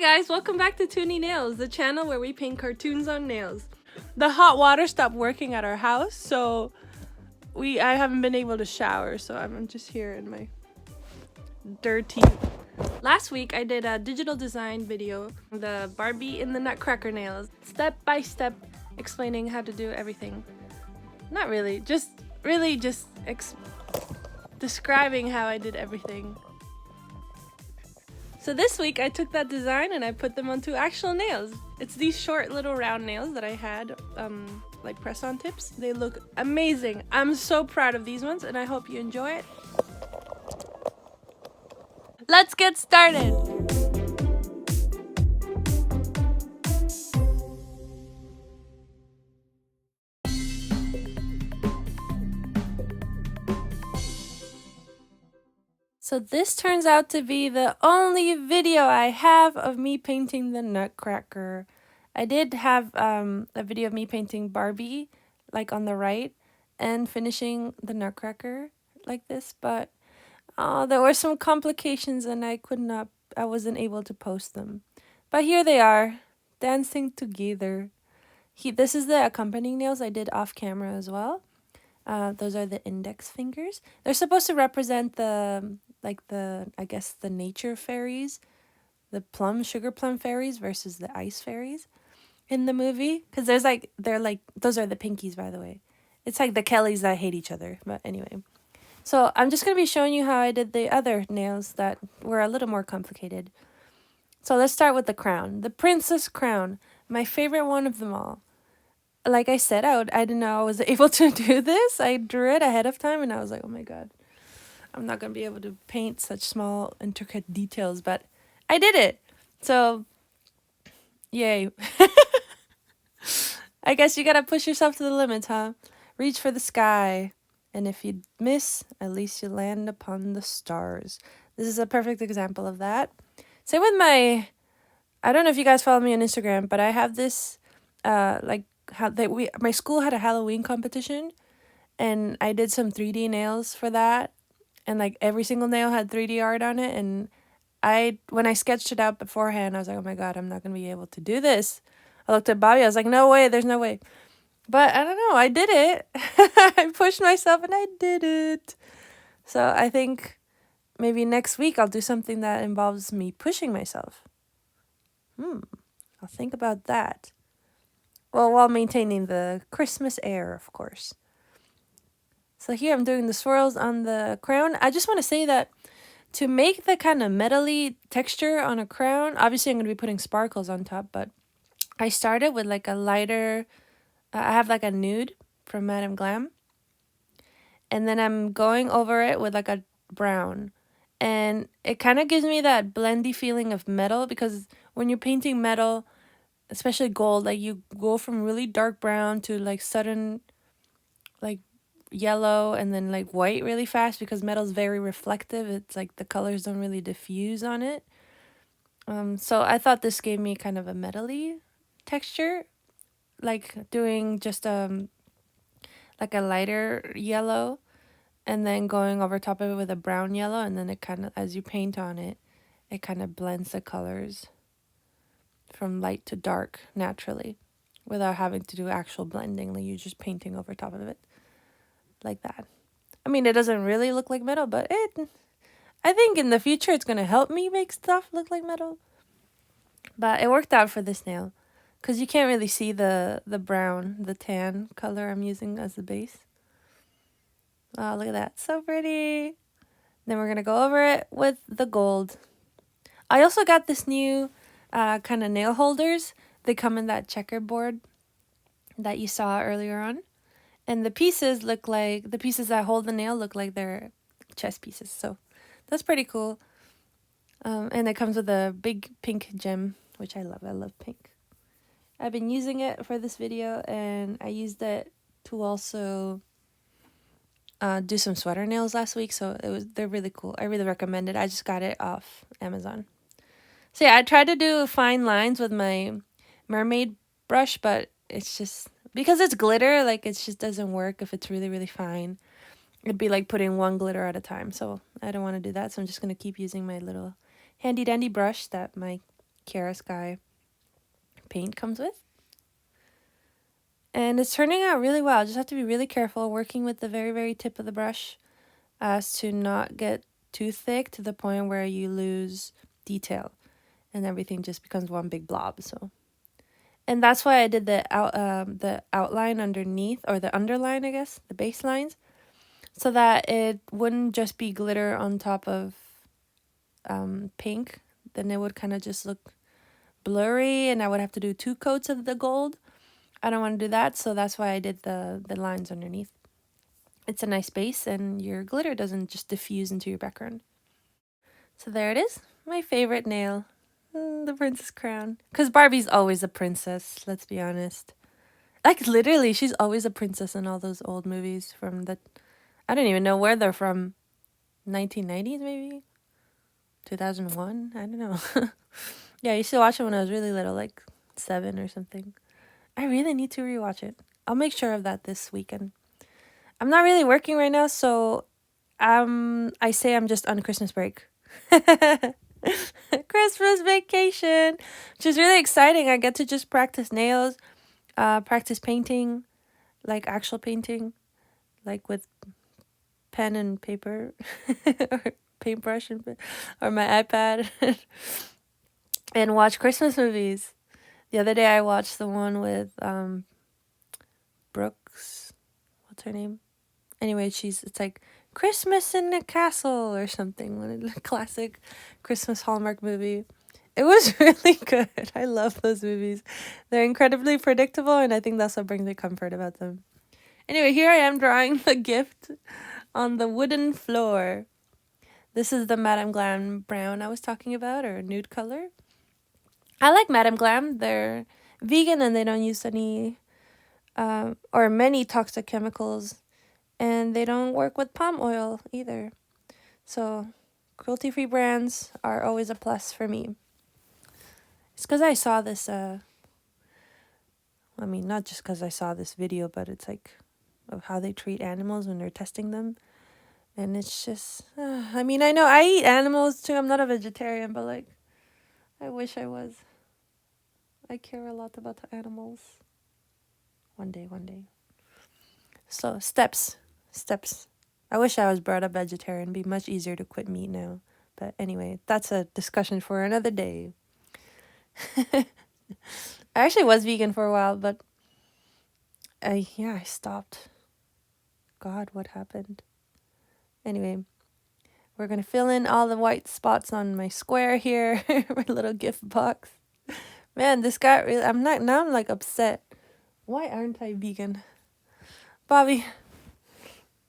Hi guys, welcome back to Toony Nails, the channel where we paint cartoons on nails. The hot water stopped working at our house, so I haven't been able to shower, so I'm just here in my dirty. Last week I did a digital design video, the Barbie in the Nutcracker nails, step by step explaining how to do everything. Not really, just describing how I did everything. So this week I took that design and I put them onto actual nails. It's these short little round nails that I had like press-on tips. They look amazing. I'm so proud of these ones and I hope you enjoy it. Let's get started. So this turns out to be the only video I have of me painting the Nutcracker. I did have a video of me painting Barbie, like on the right, and finishing the Nutcracker like this, but there were some complications and I wasn't able to post them. But here they are, dancing together. This is the accompanying nails I did off camera as well. Those are the index fingers. They're supposed to represent I guess the nature fairies, the sugar plum fairies versus the ice fairies in the movie. Because those are the pinkies, by the way. It's like the Kellys that hate each other. But anyway. So I'm just going to be showing you how I did the other nails that were a little more complicated. So let's start with the crown. The princess crown. My favorite one of them all. Like I said, I didn't know I was able to do this. I drew it ahead of time and I was like, oh my god. I'm not going to be able to paint such small, intricate details, but I did it. So, yay. I guess you got to push yourself to the limits, huh? Reach for the sky. And if you miss, at least you land upon the stars. This is a perfect example of that. Same with I don't know if you guys follow me on Instagram, but I have this, my school had a Halloween competition, and I did some 3D nails for that. And like every single nail had 3D art on it. And when I sketched it out beforehand, I was like, oh my god, I'm not going to be able to do this. I looked at Bobby, I was like, no way, there's no way. But I don't know, I did it. I pushed myself and I did it. So I think maybe next week I'll do something that involves me pushing myself. I'll think about that. Well, while maintaining the Christmas air, of course. So here I'm doing the swirls on the crown. I just want to say that to make the kind of metally texture on a crown, obviously I'm going to be putting sparkles on top, but I started with like a lighter, I have like a nude from Madame Glam. And then I'm going over it with like a brown. And it kind of gives me that blendy feeling of metal, because when you're painting metal, especially gold, like you go from really dark brown to like sudden like yellow and then like white really fast, because metal's very reflective. It's like the colors don't really diffuse on it. So I thought this gave me kind of a metally texture, like doing just like a lighter yellow and then going over top of it with a brown yellow, and then it kind of, as you paint on it, it kind of blends the colors from light to dark naturally without having to do actual blending. Like you're just painting over top of it like that. I mean, it doesn't really look like metal, but I think in the future it's going to help me make stuff look like metal. But it worked out for this nail, because you can't really see the brown, the tan color I'm using as the base. Oh, look at that. So pretty. Then we're going to go over it with the gold. I also got this new kind of nail holders. They come in that checkerboard that you saw earlier on. And the pieces that hold the nail look like they're chess pieces. So that's pretty cool. And it comes with a big pink gem, which I love. I love pink. I've been using it for this video, and I used it to also do some sweater nails last week. So they're really cool. I really recommend it. I just got it off Amazon. So yeah, I tried to do fine lines with my mermaid brush, but it's just, because it's glitter, like it just doesn't work if it's really, really fine. It'd be like putting one glitter at a time. So I don't want to do that. So I'm just going to keep using my little handy dandy brush that my Kiara Sky paint comes with. And it's turning out really well. Just have to be really careful working with the very, very tip of the brush as to not get too thick to the point where you lose detail and everything just becomes one big blob. So, and that's why I did the outline underneath, or the underline, I guess, the base lines, so that it wouldn't just be glitter on top of pink. Then it would kind of just look blurry and I would have to do 2 coats of the gold. I don't want to do that, so that's why I did the lines underneath. It's a nice base and your glitter doesn't just diffuse into your background. So there it is, my favorite nail, the princess crown. Because Barbie's always a princess, let's be honest. Like literally, she's always a princess in all those old movies from the, I don't even know where they're from, 1990s maybe? 2001? I don't know. Yeah, I used to watch it when I was really little, like 7 or something. I really need to rewatch it. I'll make sure of that this weekend. I'm not really working right now, so I say I'm just on Christmas break. Christmas vacation, which is really exciting. I get to just practice nails, practice painting, like actual painting, like with pen and paper or paintbrush or my iPad, and watch Christmas movies. The other day I watched the one with Brooks. What's her name? Anyway, it's like Christmas in a Castle or something. One of the classic Christmas Hallmark movie. It was really good. I love those movies. They're incredibly predictable, and I think that's what brings me comfort about them. Anyway, here I am drawing the gift on the wooden floor. This is the Madame Glam brown I was talking about, or nude color. I like Madame Glam. They're vegan and they don't use any or many toxic chemicals, and they don't work with palm oil either. So cruelty-free brands are always a plus for me. It's because I saw this, I mean, not just because I saw this video, but it's like of how they treat animals when they're testing them. And it's just, I mean, I know I eat animals too. I'm not a vegetarian, but like, I wish I was. I care a lot about the animals. One day. So steps. I wish I was brought up vegetarian. It'd be much easier to quit meat now. But anyway, that's a discussion for another day. I actually was vegan for a while, but I stopped. God, what happened? Anyway, we're going to fill in all the white spots on my square here, my little gift box. Man, this got really, I'm like upset. Why aren't I vegan? Bobby,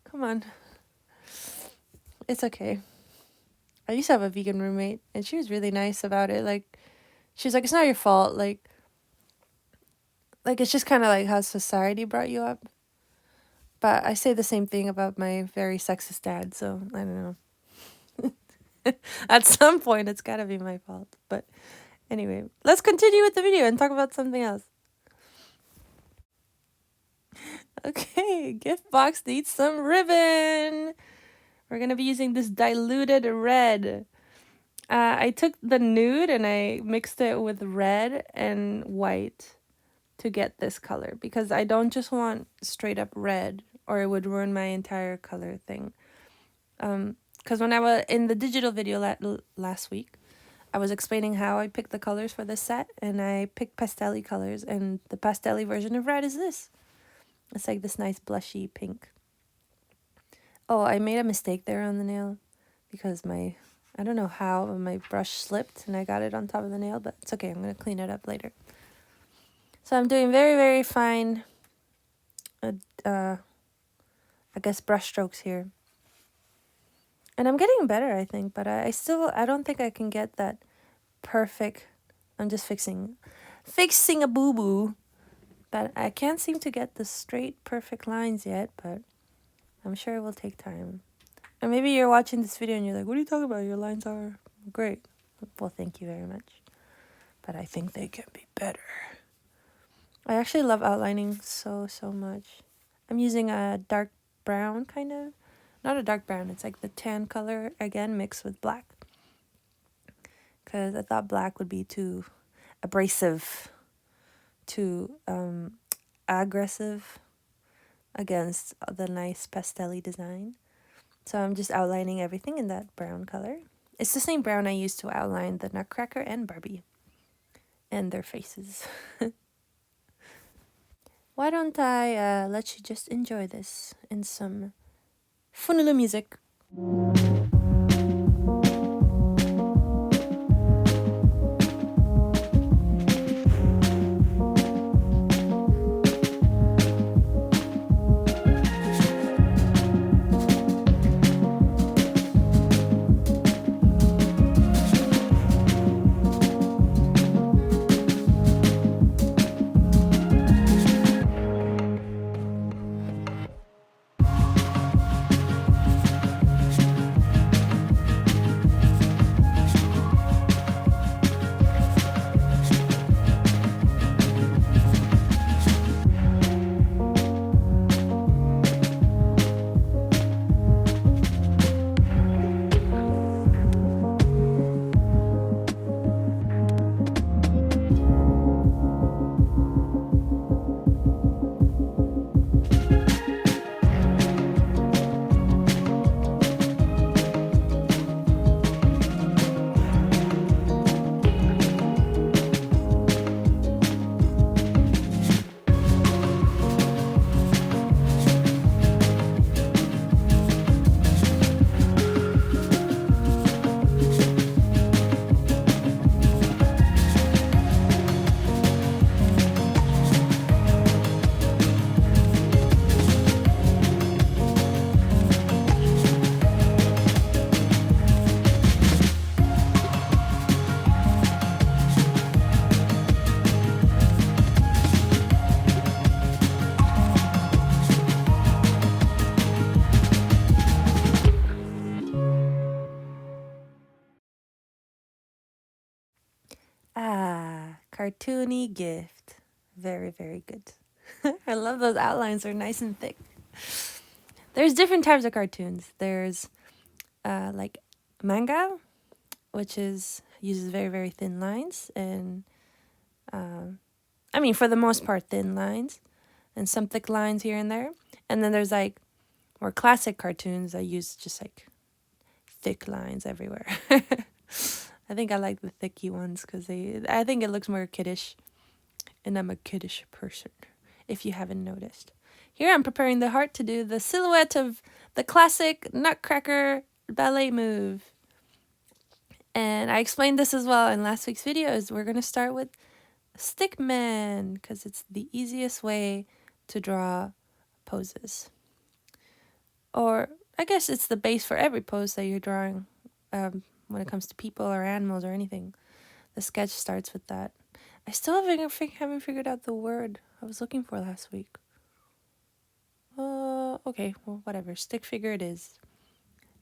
come on. It's okay. I used to have a vegan roommate, and she was really nice about it. Like, she's like, it's not your fault. Like it's just kind of like how society brought you up. But I say the same thing about my very sexist dad, so I don't know. At some point, it's gotta be my fault. But anyway, let's continue with the video and talk about something else. Okay, gift box needs some ribbon. We're going to be using this diluted red. I took the nude and I mixed it with red and white to get this color, because I don't just want straight up red, or it would ruin my entire color thing. Because when I was in the digital video last week, I was explaining how I picked the colors for this set, and I picked pastel colors, and the pastel version of red is this. It's like this nice blushy pink. Oh, I made a mistake there on the nail, because I don't know how my brush slipped and I got it on top of the nail, but it's okay. I'm going to clean it up later. So I'm doing very, very fine, I guess, brush strokes here. And I'm getting better, I think, but I don't think I can get that perfect. I'm just fixing a boo-boo. But I can't seem to get the straight, perfect lines yet, but I'm sure it will take time. And maybe you're watching this video and you're like, what are you talking about? Your lines are great. Well, thank you very much. But I think they can be better. I actually love outlining so much. I'm using a dark brown, kind of. Not a dark brown. It's like the tan color, again, mixed with black. because I thought black would be too abrasive, too aggressive against the nice pastel-y design. So I'm just outlining everything in that brown color. It's the same brown I used to outline the Nutcracker and Barbie and their faces. Why don't I let you just enjoy this in some funula music? Ah, cartoony gift. Very, very good. I love those outlines. They're nice and thick. There's different types of cartoons. There's like manga, which is uses very, very thin lines, and I mean, for the most part, thin lines and some thick lines here and there. And then there's like more classic cartoons that use just like thick lines everywhere. I think I like the thicky ones because I think it looks more kiddish, and I'm a kiddish person, if you haven't noticed. Here I'm preparing the heart to do the silhouette of the classic Nutcracker ballet move. And I explained this as well in last week's videos. We're going to start with Stickman because it's the easiest way to draw poses. Or I guess it's the base for every pose that you're drawing when it comes to people or animals or anything. The sketch starts with that. I still haven't figured out the word I was looking for last week. Okay, well, whatever. Stick figure it is.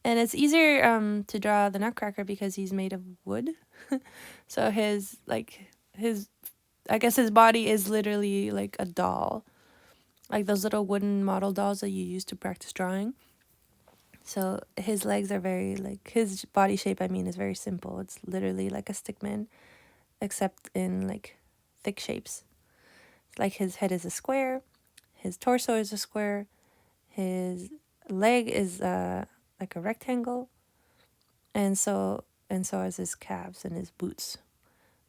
And it's easier to draw the Nutcracker because he's made of wood. So I guess his body is literally like a doll. Like those little wooden model dolls that you use to practice drawing. So his legs are very, like, his body shape, I mean, is very simple. It's literally like a stickman, except in, like, thick shapes. Like, his head is a square, his torso is a square, his leg is like a rectangle, and so is his calves and his boots.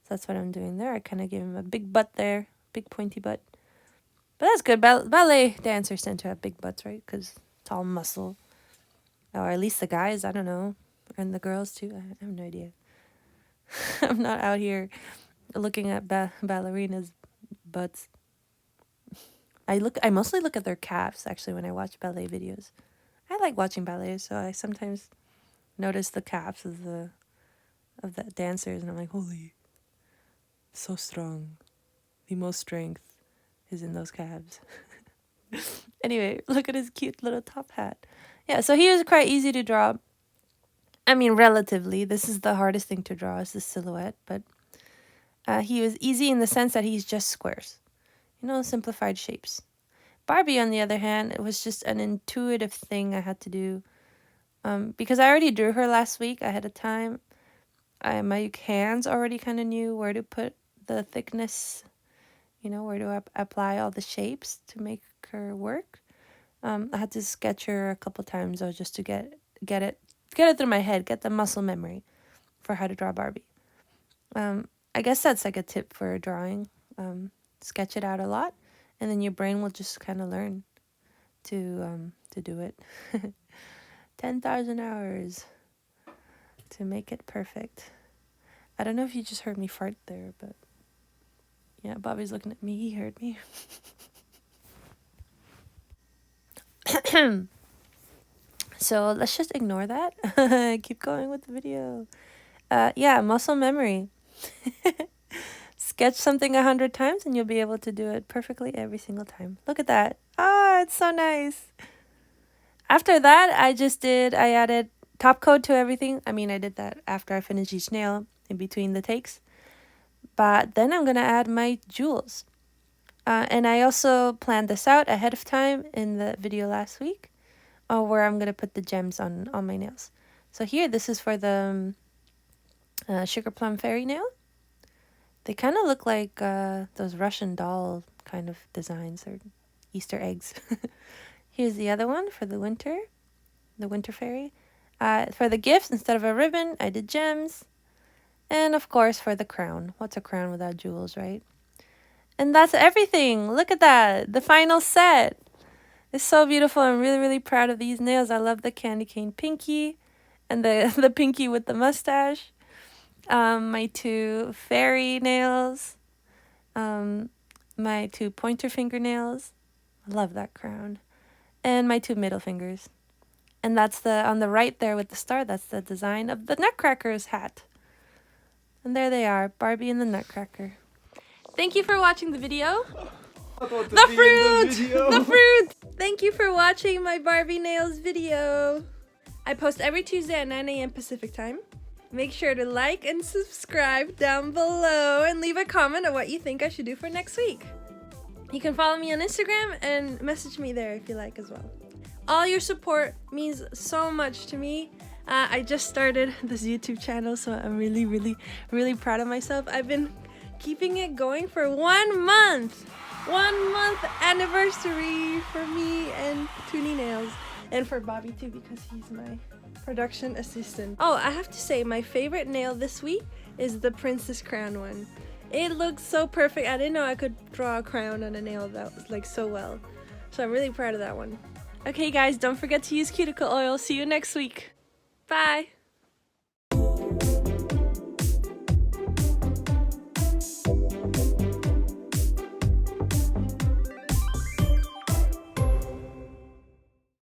So that's what I'm doing there. I kind of give him a big butt there, big pointy butt. But that's good. Ballet dancers tend to have big butts, right? Because it's all muscle. Or at least the guys, I don't know. And the girls too. I have no idea. I'm not out here looking at ballerinas' butts. I mostly look at their calves actually when I watch ballet videos. I like watching ballet, so I sometimes notice the calves of the dancers, and I'm like, holy, so strong. The most strength is in those calves. Anyway, look at his cute little top hat. Yeah, so he was quite easy to draw. I mean, relatively. This is the hardest thing to draw, is the silhouette, but he was easy in the sense that he's just squares. Simplified shapes. Barbie, on the other hand, it was just an intuitive thing I had to do. Because I already drew her last week ahead of time. my hands already kind of knew where to put the thickness, you know, where to apply all the shapes to make her work. I had to sketch her a couple times though, just to get it through my head, get the muscle memory for how to draw Barbie. I guess that's like a tip for drawing. Sketch it out a lot, and then your brain will just kind of learn to do it. 10,000 hours to make it perfect. I don't know if you just heard me fart there, but yeah, Bobby's looking at me. He heard me. So let's just ignore that. Keep going with the video. Yeah, muscle memory. Sketch something 100 times and you'll be able to do it perfectly every single time. Look at that. Ah, it's so nice. After that, I added top coat to everything. I mean, I did that after I finished each nail in between the takes. But then I'm going to add my jewels. And I also planned this out ahead of time in the video last week, where I'm going to put the gems on my nails. So here, this is for the sugar plum fairy nail. They kind of look like those Russian doll kind of designs or Easter eggs. Here's the other one for the winter fairy. For the gifts, instead of a ribbon, I did gems. And of course, for the crown. What's a crown without jewels, right? And that's everything. Look at that. The final set. It's so beautiful. I'm really, really proud of these nails. I love the candy cane pinky and the pinky with the mustache. My two fairy nails. My two pointer fingernails. I love that crown. And my two middle fingers. And that's on the right there with the star, that's the design of the Nutcracker's hat. And there they are, Barbie and the Nutcracker. Thank you for watching the video. The fruit! Thank you for watching my Barbie nails video. I post every Tuesday at 9 a.m. Pacific time. Make sure to like and subscribe down below and leave a comment on what you think I should do for next week. You can follow me on Instagram and message me there if you like as well. All your support means so much to me. I just started this YouTube channel, so I'm really, really, really proud of myself. I've been keeping it going for 1 month. 1 month anniversary for me and Toonie Nails. And for Bobby too, because he's my production assistant. Oh, I have to say, my favorite nail this week is the princess crown one. It looks so perfect. I didn't know I could draw a crown on a nail that was like so well. So I'm really proud of that one. Okay guys, don't forget to use cuticle oil. See you next week. Bye!